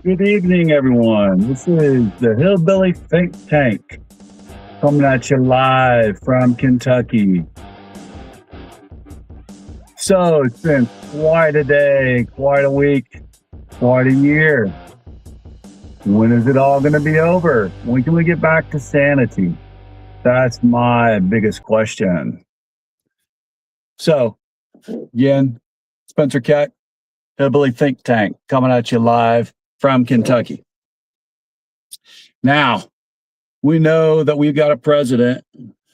Good evening, everyone. This is the Hillbilly Think Tank coming at you live from Kentucky. So it's been quite a day, quite a week, quite a year. When is it all going to be over? When can we get back to sanity? That's my biggest question. So, again, Spencer Keck, Hillbilly Think Tank, coming at you live from Kentucky. Now, we know that we've got a president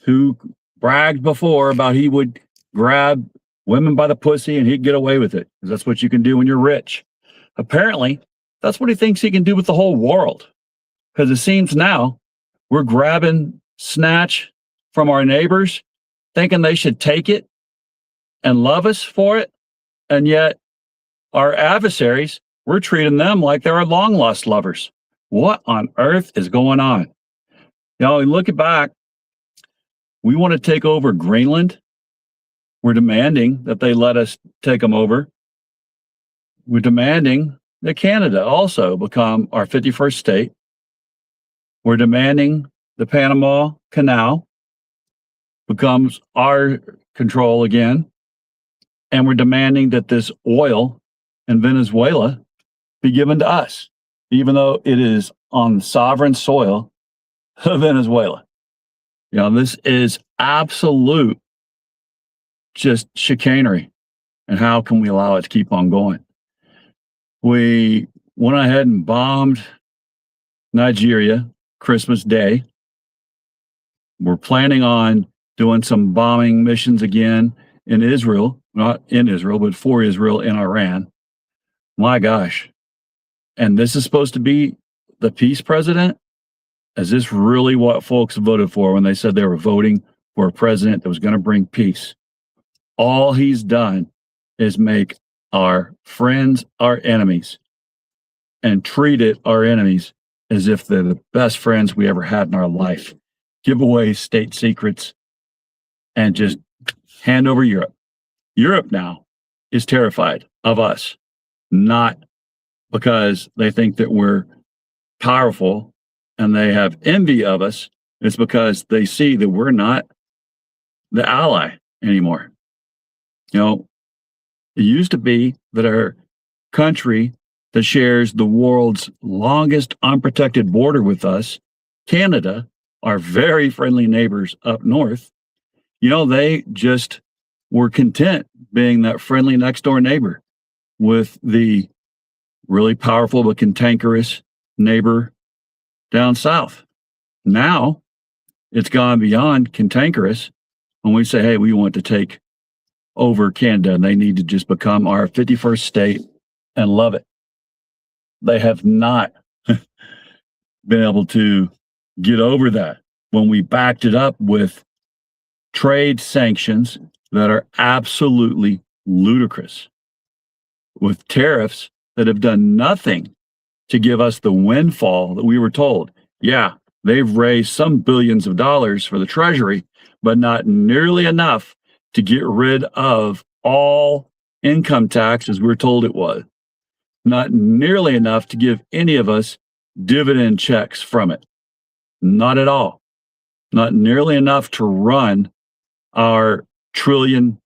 who bragged before about he would grab women by the pussy and he'd get away with it, because that's what you can do when you're rich. Apparently, that's what he thinks he can do with the whole world, because it seems now we're grabbing snatch from our neighbors, thinking they should take it and love us for it. And yet our adversaries, we're treating them like they're our long lost lovers. What on earth is going on? You know, looking back, we want to take over Greenland. We're demanding that they let us take them over. We're demanding that Canada also become our 51st state. We're demanding the Panama Canal becomes our control again. And we're demanding that this oil in Venezuela be given to us, even though it is on the sovereign soil of Venezuela. You know, this is absolute just chicanery. And how can we allow it to keep on going? We went ahead and bombed Nigeria Christmas Day. We're planning on doing some bombing missions again in Israel, not in Israel, but for Israel in Iran. My gosh. And this is supposed to be the peace president? Is this really what folks voted for when they said they were voting for a president that was going to bring peace? All he's done is make our friends our enemies and treated our enemies as if they're the best friends we ever had in our life. Give away state secrets and just hand over Europe. Europe now is terrified of us, not because they think that we're powerful and they have envy of us. It's because they see that we're not the ally anymore. You know, it used to be that our country that shares the world's longest unprotected border with us, Canada, our very friendly neighbors up north, you know, they just were content being that friendly next door neighbor with the really powerful but cantankerous neighbor down south. Now it's gone beyond cantankerous when we say, hey, we want to take over Canada and they need to just become our 51st state and love it. They have not been able to get over that when we backed it up with trade sanctions that are absolutely ludicrous, with tariffs that have done nothing to give us the windfall that we were told. Yeah, they've raised some billions of dollars for the Treasury, but not nearly enough to get rid of all income tax as we were told it was. Not nearly enough to give any of us dividend checks from it. Not at all. Not nearly enough to run our $1 trillion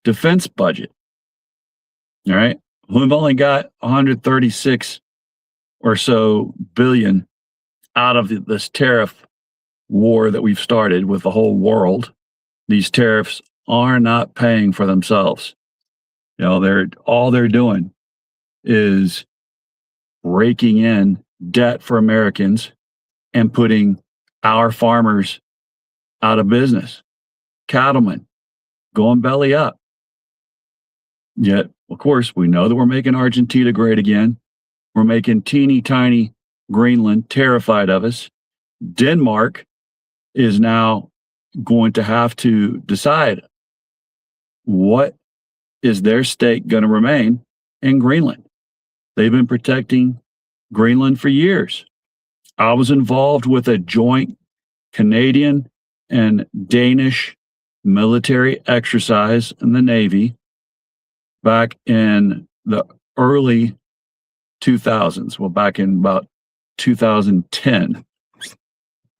defense budget. All right. We've only got 136 or so billion out of this tariff war that we've started with the whole world. These tariffs are not paying for themselves. You know, all they're doing is raking in debt for Americans and putting our farmers out of business. Cattlemen going belly up. Yet, of course, we know that we're making Argentina great again. We're making teeny tiny Greenland terrified of us. Denmark is now going to have to decide what is their stake going to remain in Greenland. They've been protecting Greenland for years. I was involved with a joint Canadian and Danish military exercise in the Navy back in the early 2000s. Well, back in about 2010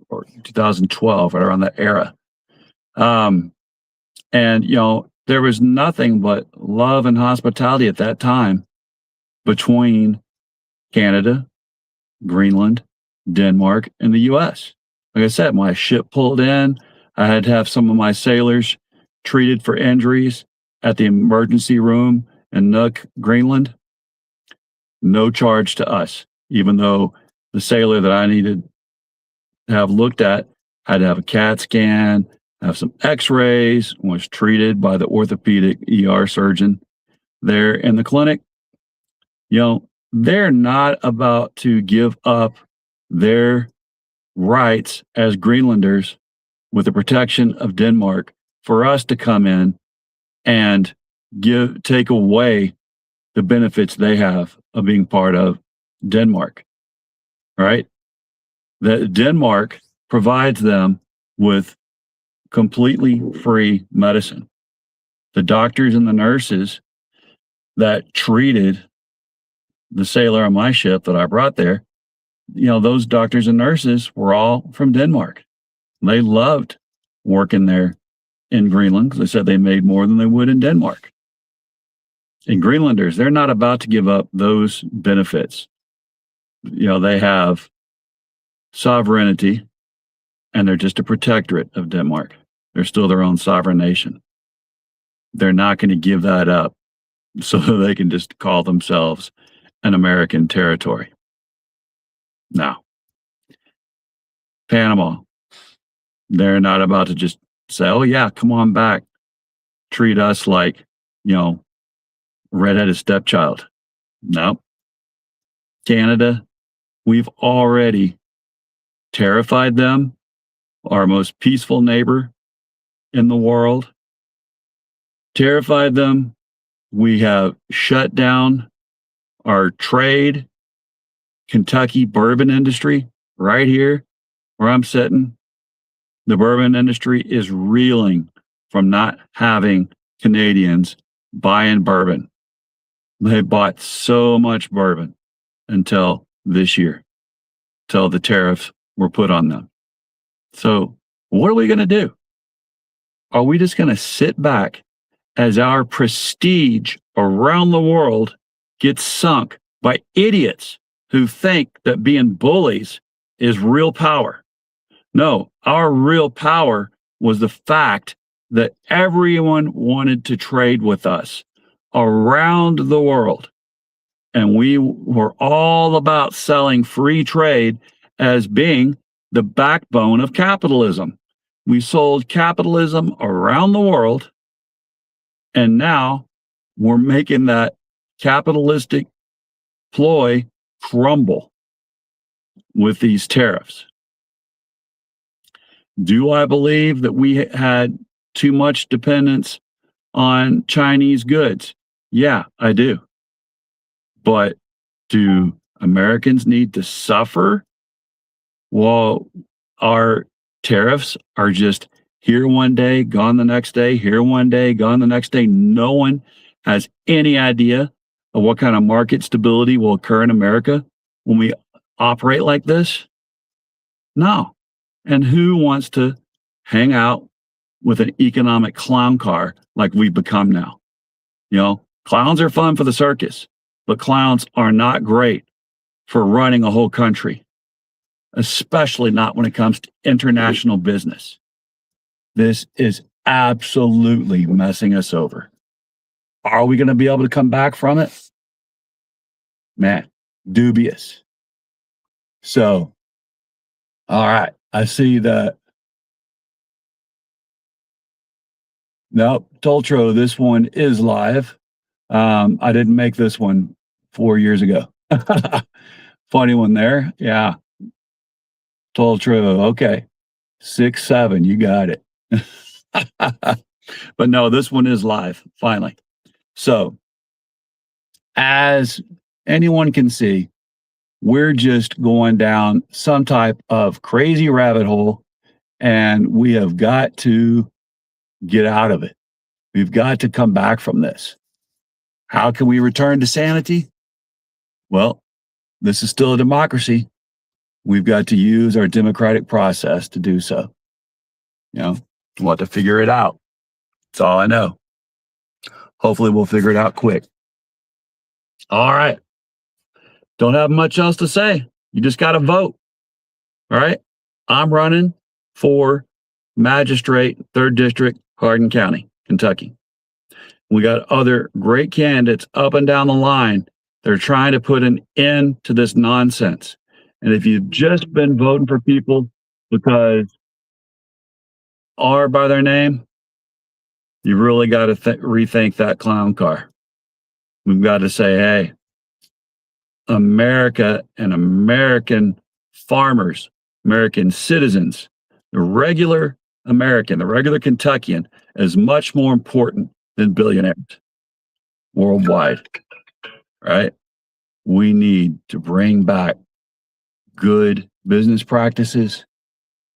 or 2012, right around that era. And, there was nothing but love and hospitality at that time between Canada, Greenland, Denmark, and the US. Like I said, my ship pulled in. I had to have some of my sailors treated for injuries at the emergency room in Nuuk, Greenland. No charge to us, even though the sailor that I needed to have looked at had to have a CAT scan, have some x-rays, was treated by the orthopedic ER surgeon there in the clinic. They're not about to give up their rights as Greenlanders with the protection of Denmark for us to come in and take away the benefits they have of being part of Denmark. Right? That Denmark provides them with completely free medicine. The doctors and the nurses that treated the sailor on my ship that I brought there, those doctors and nurses were all from Denmark. They loved working there in Greenland because they said they made more than they would in Denmark. And Greenlanders, they're not about to give up those benefits. They have sovereignty, and they're just a protectorate of Denmark. They're still their own sovereign nation. They're not going to give that up so they can just call themselves an American territory. Now, Panama, they're not about to just say, oh yeah, come on back, treat us like, redheaded stepchild. No. Canada, we've already terrified them, our most peaceful neighbor in the world. Terrified them. We have shut down our trade, Kentucky bourbon industry right here where I'm sitting. The bourbon industry is reeling from not having Canadians buying bourbon. They bought so much bourbon until this year, till the tariffs were put on them. So what are we going to do? Are we just going to sit back as our prestige around the world gets sunk by idiots who think that being bullies is real power? No, our real power was the fact that everyone wanted to trade with us around the world. And we were all about selling free trade as being the backbone of capitalism. We sold capitalism around the world, and now we're making that capitalistic ploy crumble with these tariffs. Do I believe that we had too much dependence on Chinese goods? Yeah, I do. But do Americans need to suffer while our tariffs are just here one day, gone the next day, here one day, gone the next day? No one has any idea of what kind of market stability will occur in America when we operate like this? No. And who wants to hang out with an economic clown car like we've become now? Clowns are fun for the circus, but clowns are not great for running a whole country, especially not when it comes to international business. This is absolutely messing us over. Are we going to be able to come back from it? Man, dubious. So, all right. I see that. Nope, Toltro, this one is live. I didn't make this one 4 years ago. Funny one there. Yeah. Toltro, okay. 6'7", you got it. But no, this one is live, finally. So, as anyone can see, we're just going down some type of crazy rabbit hole, and we have got to get out of it. We've got to come back from this. How can we return to sanity? Well, this is still a democracy. We've got to use our democratic process to do so. We'll have to figure it out. That's all I know. Hopefully we'll figure it out quick. All right. Don't have much else to say. You just got to vote. All right. I'm running for magistrate, 3rd District, Hardin County, Kentucky. We got other great candidates up and down the line. They're trying to put an end to this nonsense. And if you've just been voting for people because are by their name, you really got to rethink that clown car. We've got to say, hey, America and American farmers, American citizens, the regular American, the regular Kentuckian is much more important than billionaires worldwide, right? We need to bring back good business practices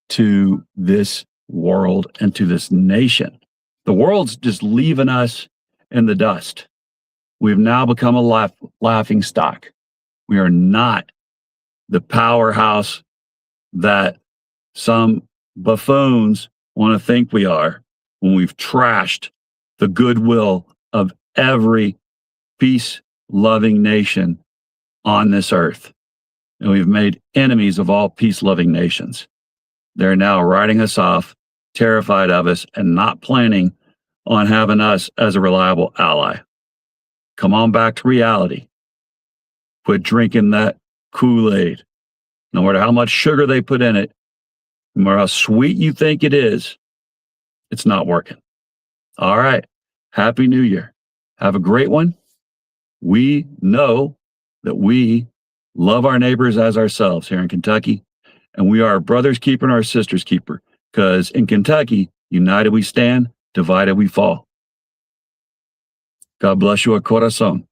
to this world and to this nation. The world's just leaving us in the dust. We've now become a laughing stock. We are not the powerhouse that some buffoons want to think we are when we've trashed the goodwill of every peace-loving nation on this earth. And we've made enemies of all peace-loving nations. They're now writing us off, terrified of us, and not planning on having us as a reliable ally. Come on back to reality. Quit drinking that Kool-Aid. No matter how much sugar they put in it, no matter how sweet you think it is, it's not working. All right. Happy New Year. Have a great one. We know that we love our neighbors as ourselves here in Kentucky, and we are our brother's keeper and our sister's keeper, because in Kentucky, united we stand, divided we fall. God bless you a corazon.